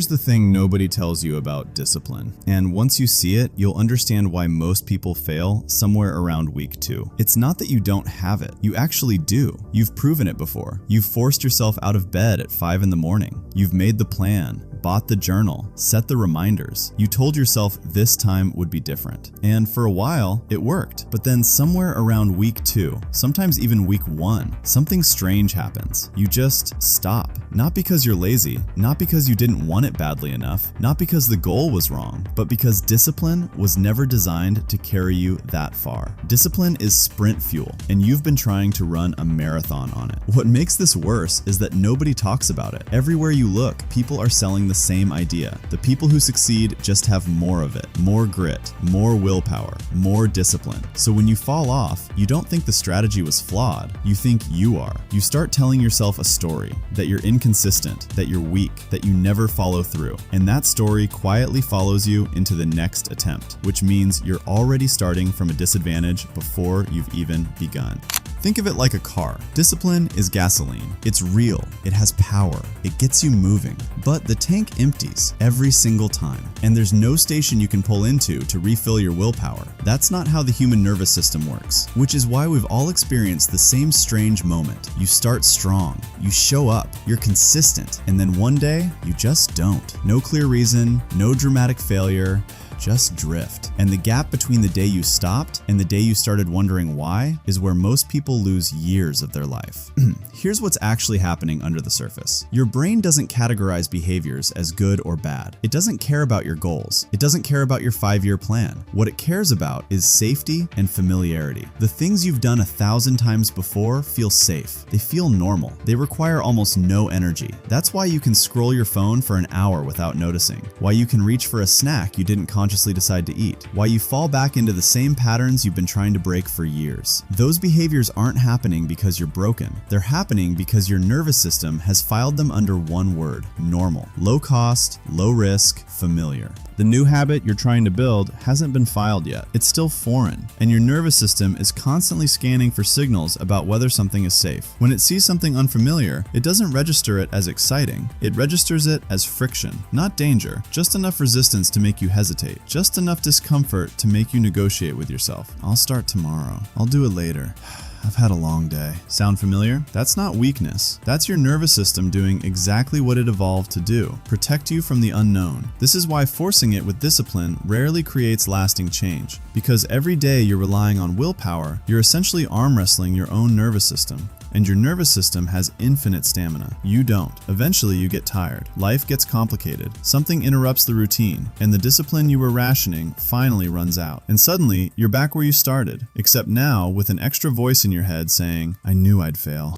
Here's the thing nobody tells you about discipline. And once you see it, you'll understand why most people fail somewhere around week 2. It's not that you don't have it. You actually do. You've proven it before. You've forced yourself out of bed at 5 in the morning. You've made the plan, bought the journal, set the reminders. You told yourself this time would be different. And for a while, it worked. But then somewhere around week 2, sometimes even week 1, something strange happens. You just stop. Not because you're lazy, not because you didn't want it badly enough, not because the goal was wrong, but because discipline was never designed to carry you that far. Discipline is sprint fuel, and you've been trying to run a marathon on it. What makes this worse is that nobody talks about it. Everywhere you look, people are selling the same idea. The people who succeed just have more of it, more grit, more willpower, more discipline. So when you fall off, you don't think the strategy was flawed, you think you are. You start telling yourself a story, that you're inconsistent, that you're weak, that you never follow through. And that story quietly follows you into the next attempt, which means you're already starting from a disadvantage before you've even begun. Think of it like a car. Discipline is gasoline. It's real. It has power. It gets you moving. But the tank empties every single time. And there's no station you can pull into to refill your willpower. That's not how the human nervous system works, which is why we've all experienced the same strange moment. You start strong. You show up. You're consistent. And then one day, you just don't. No clear reason, no dramatic failure. Just drift. And the gap between the day you stopped and the day you started wondering why is where most people lose years of their life. Here's what's actually happening under the surface. Your brain doesn't categorize behaviors as good or bad. It doesn't care about your goals. It doesn't care about your 5-year plan. What it cares about is safety and familiarity. The things you've done 1,000 times before feel safe. They feel normal. They require almost no energy. That's why you can scroll your phone for an hour without noticing. Why you can reach for a snack you didn't consciously decide to eat. Why you fall back into the same patterns you've been trying to break for years. Those behaviors aren't happening because you're broken. They're happening because your nervous system has filed them under one word: normal. Low cost, low risk, familiar. The new habit you're trying to build hasn't been filed yet. It's still foreign, and your nervous system is constantly scanning for signals about whether something is safe. When it sees something unfamiliar, it doesn't register it as exciting. It registers it as friction, not danger, just enough resistance to make you hesitate, just enough discomfort to make you negotiate with yourself. I'll start tomorrow. I'll do it later. I've had a long day. Sound familiar? That's not weakness. That's your nervous system doing exactly what it evolved to do: protect you from the unknown. This is why forcing it with discipline rarely creates lasting change. Because every day you're relying on willpower, you're essentially arm wrestling your own nervous system. And your nervous system has infinite stamina. You don't. Eventually you get tired. Life gets complicated. Something interrupts the routine, and the discipline you were rationing finally runs out. And suddenly, you're back where you started, except now with an extra voice in your head saying, "I knew I'd fail."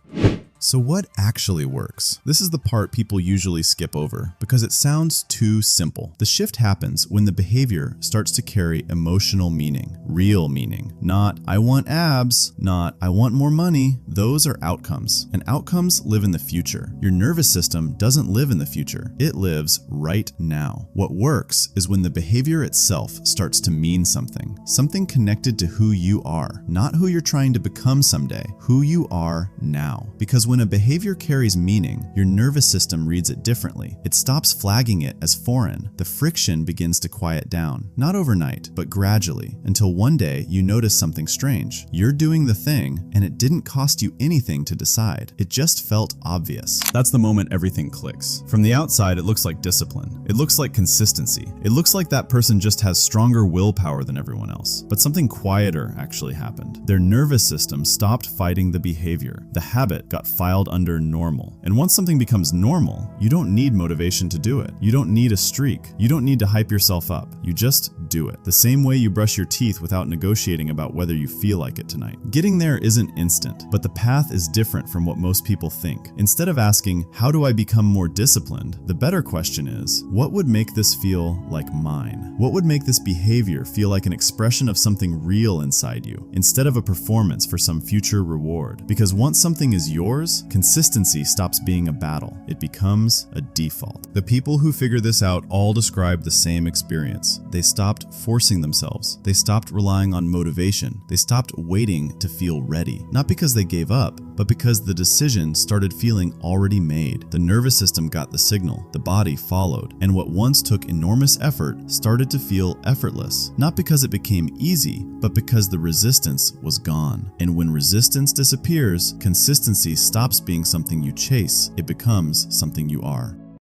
So what actually works? This is the part people usually skip over because it sounds too simple. The shift happens when the behavior starts to carry emotional meaning, real meaning. Not "I want abs," not "I want more money." Those are outcomes, and outcomes live in the future. Your nervous system doesn't live in the future. It lives right now. What works is when the behavior itself starts to mean something, something connected to who you are, not who you're trying to become someday, who you are now. Because when a behavior carries meaning, your nervous system reads it differently. It stops flagging it as foreign. The friction begins to quiet down, not overnight, but gradually, until one day you notice something strange. You're doing the thing, and it didn't cost you anything to decide. It just felt obvious. That's the moment everything clicks. From the outside, it looks like discipline. It looks like consistency. It looks like that person just has stronger willpower than everyone else. But something quieter actually happened. Their nervous system stopped fighting the behavior. The habit got filed under normal. And once something becomes normal, you don't need motivation to do it. You don't need a streak. You don't need to hype yourself up. You just do it. The same way you brush your teeth without negotiating about whether you feel like it tonight. Getting there isn't instant, but the path is different from what most people think. Instead of asking, "How do I become more disciplined?" the better question is, what would make this feel like mine? What would make this behavior feel like an expression of something real inside you, instead of a performance for some future reward? Because once something is yours, consistency stops being a battle. It becomes a default. The people who figure this out all describe the same experience. They stopped stopped forcing themselves. They stopped relying on motivation. They stopped waiting to feel ready. Not because they gave up, but because the decision started feeling already made. The nervous system got the signal, the body followed, and what once took enormous effort started to feel effortless. Not because it became easy, but because the resistance was gone. And when resistance disappears, consistency stops being something you chase. It becomes something you are.